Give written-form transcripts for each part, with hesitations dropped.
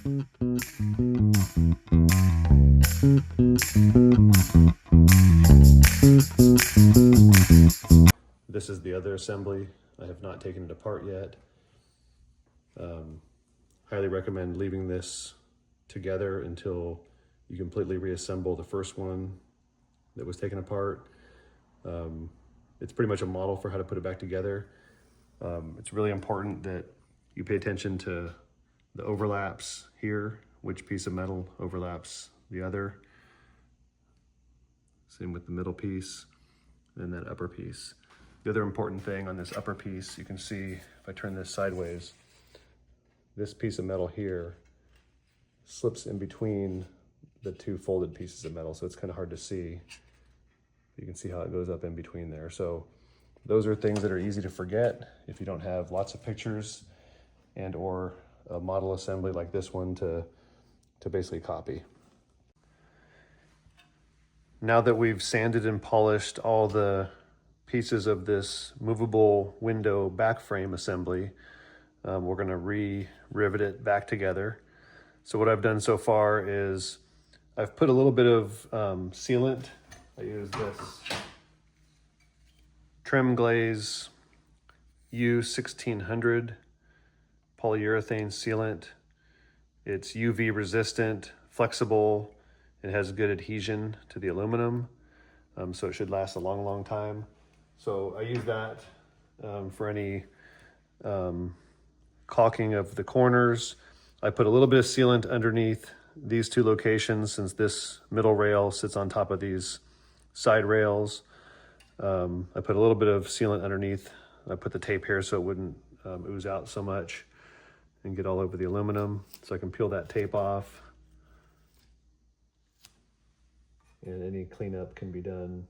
This is the other assembly. I have not taken it apart yet. Highly recommend leaving this together until you completely reassemble the first one that was taken apart. It's pretty much a model for how to put it back together. It's really important that you pay attention to the overlaps here, which piece of metal overlaps the other. Same with the middle piece and that upper piece. The other important thing on this upper piece, you can see if I turn this sideways, this piece of metal here slips in between the two folded pieces of metal, so it's kind of hard to see. You can see how it goes up in between there. So those are things that are easy to forget if you don't have lots of pictures and or a model assembly like this one to basically copy. Now that we've sanded and polished all the pieces of this movable window back frame assembly, we're going to re-rivet it back together. So what I've done so far is I've put a little bit of sealant. I use this Trim Glaze U1600 polyurethane sealant. It's UV resistant, flexible, it has good adhesion to the aluminum, so it should last a long, long time. So I use that for any caulking of the corners. I put a little bit of sealant underneath these two locations since this middle rail sits on top of these side rails. I put a little bit of sealant underneath. I put the tape here so it wouldn't ooze out so much and get all over the aluminum. So I can peel that tape off. And any cleanup can be done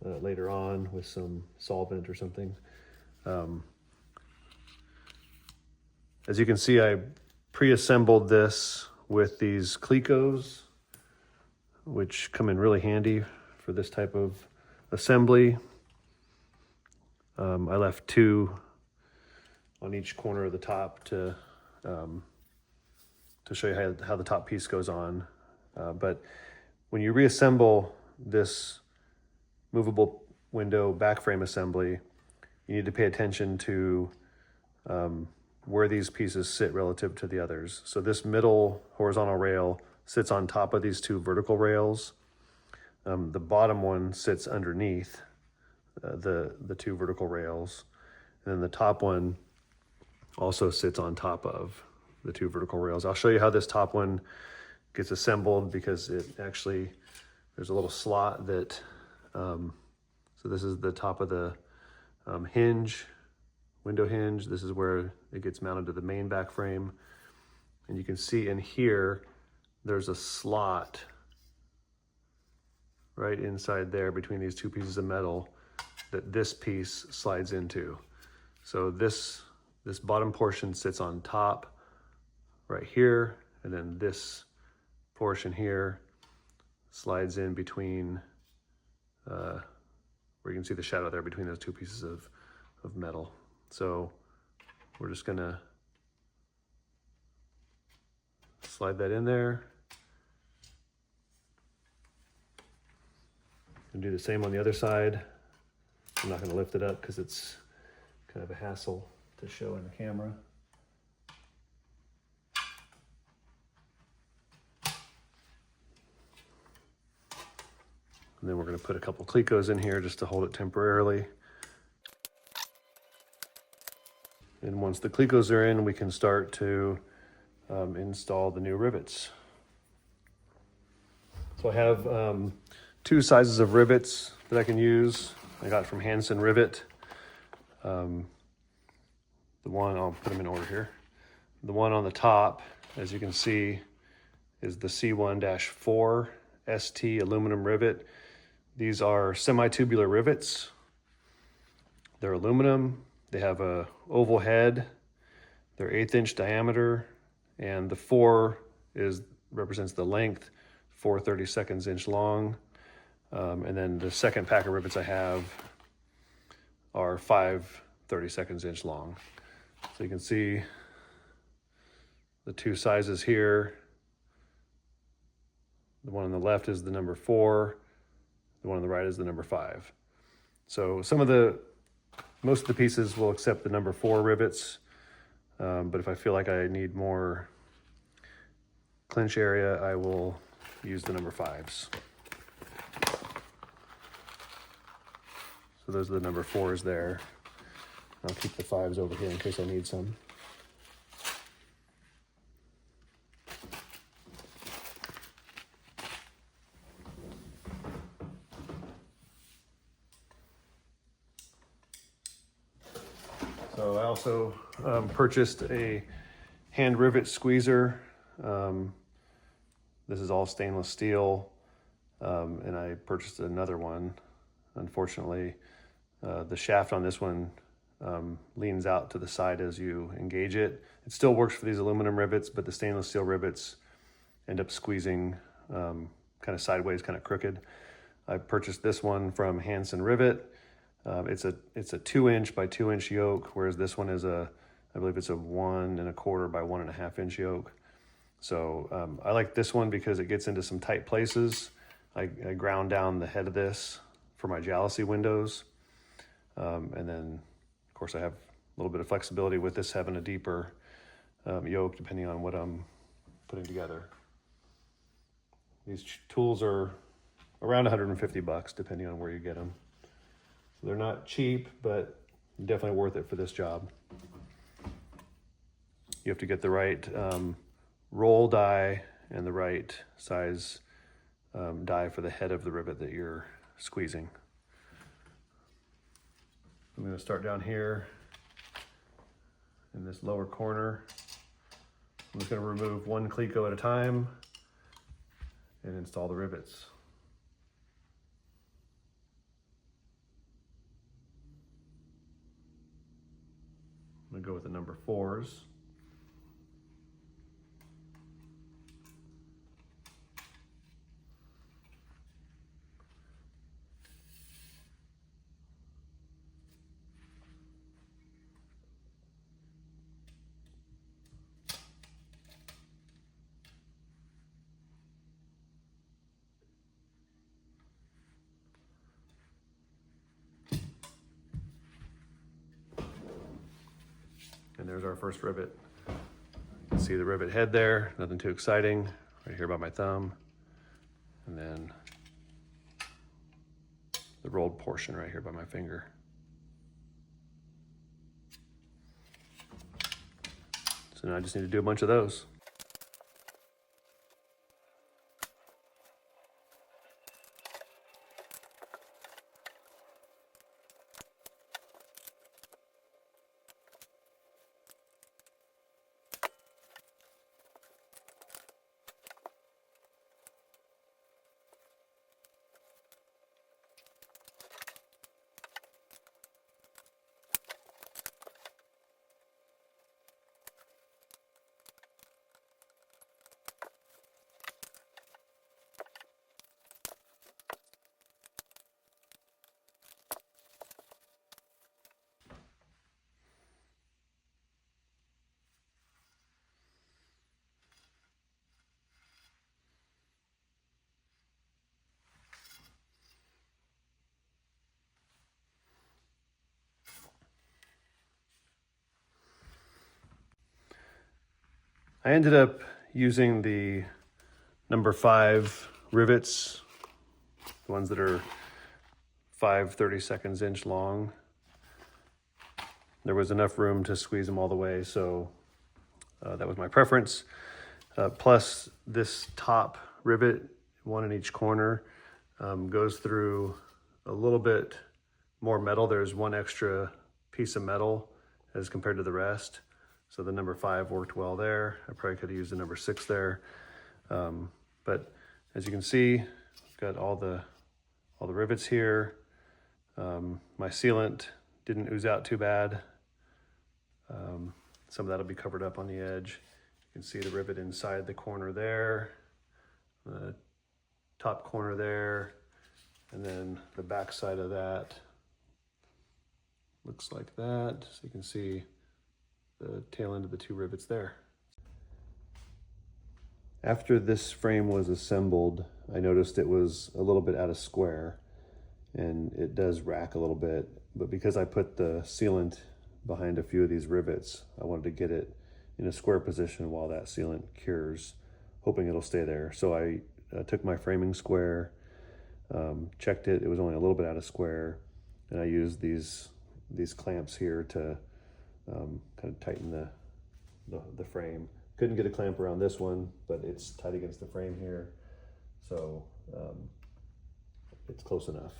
later on with some solvent or something. As you can see, I pre-assembled this with these Clecos, which come in really handy for this type of assembly. I left 2 on each corner of the top to show you how the top piece goes on. But when you reassemble this movable window back frame assembly, you need to pay attention to where these pieces sit relative to the others. So this middle horizontal rail sits on top of these 2 vertical rails. The bottom one sits underneath the 2 vertical rails. And then the top one also sits on top of the 2 vertical rails. I'll show you how this top one gets assembled because it actually, there's a little slot that, so this is the top of the hinge, window hinge. This is where it gets mounted to the main back frame. And you can see in here, there's a slot right inside there between these 2 pieces of metal that this piece slides into. So this bottom portion sits on top right here, and then this portion here slides in between, where you can see the shadow there between those 2 pieces of metal. So we're just gonna slide that in there. And do the same on the other side. I'm not gonna lift it up because it's kind of a hassle to show in the camera. And then we're gonna put a couple Clecos in here just to hold it temporarily. And once the Clecos are in, we can start to install the new rivets. So I have 2 sizes of rivets that I can use. I got from Hanson Rivet. The one, I'll put them in order here. The one on the top, as you can see, is the C1-4 ST aluminum rivet. These are semi-tubular rivets. They're aluminum. They have a oval head. They're 1/8 inch diameter, and the 4 represents the length, 4 32 inch long. And then the second pack of rivets I have are 5 32 inch long. So you can see the two sizes here. The one on the left is the number 4. The one on the right is the number 5. So most of the pieces will accept the number 4 rivets, but if I feel like I need more clinch area, I will use the number 5s. So those are the number 4s there. I'll keep the 5s over here in case I need some. So I also purchased a hand rivet squeezer. This is all stainless steel, and I purchased another one. Unfortunately, the shaft on this one leans out to the side as you engage it. It still works for these aluminum rivets, but the stainless steel rivets end up squeezing kind of sideways, kind of crooked. I purchased this one from Hansen Rivet. It's a 2-inch by 2-inch yoke, whereas this one is I believe it's a 1 1/4 by 1 1/2-inch yoke. So I like this one because it gets into some tight places. I ground down the head of this for my jalousie windows. And then, of course, I have a little bit of flexibility with this having a deeper yoke depending on what I'm putting together. These tools are around $150 depending on where you get them. So they're not cheap, but definitely worth it for this job. You have to get the right roll die and the right size die for the head of the rivet that you're squeezing. I'm going to start down here in this lower corner. I'm just going to remove one cleco at a time and install the rivets. I'm going to go with the number 4s. And there's our first rivet. You can see the rivet head there, nothing too exciting, right here by my thumb. And then the rolled portion right here by my finger. So now I just need to do a bunch of those. I ended up using the number 5 rivets, the ones that are 5 32 inch long. There was enough room to squeeze them all the way, so that was my preference. Plus, this top rivet, one in each corner, goes through a little bit more metal. There's one extra piece of metal as compared to the rest. So the number 5 worked well there. I probably could have used the number 6 there. But as you can see, I've got all the rivets here. My sealant didn't ooze out too bad. Some of that'll be covered up on the edge. You can see the rivet inside the corner there, the top corner there, and then the back side of that looks like that. So you can see the tail end of the 2 rivets there. After this frame was assembled, I noticed it was a little bit out of square, and it does rack a little bit, but because I put the sealant behind a few of these rivets, I wanted to get it in a square position while that sealant cures, hoping it'll stay there. So I took my framing square, checked it, it was only a little bit out of square, and I used these clamps here to kind of tighten the frame. Couldn't get a clamp around this one, but it's tight against the frame here, so it's close enough.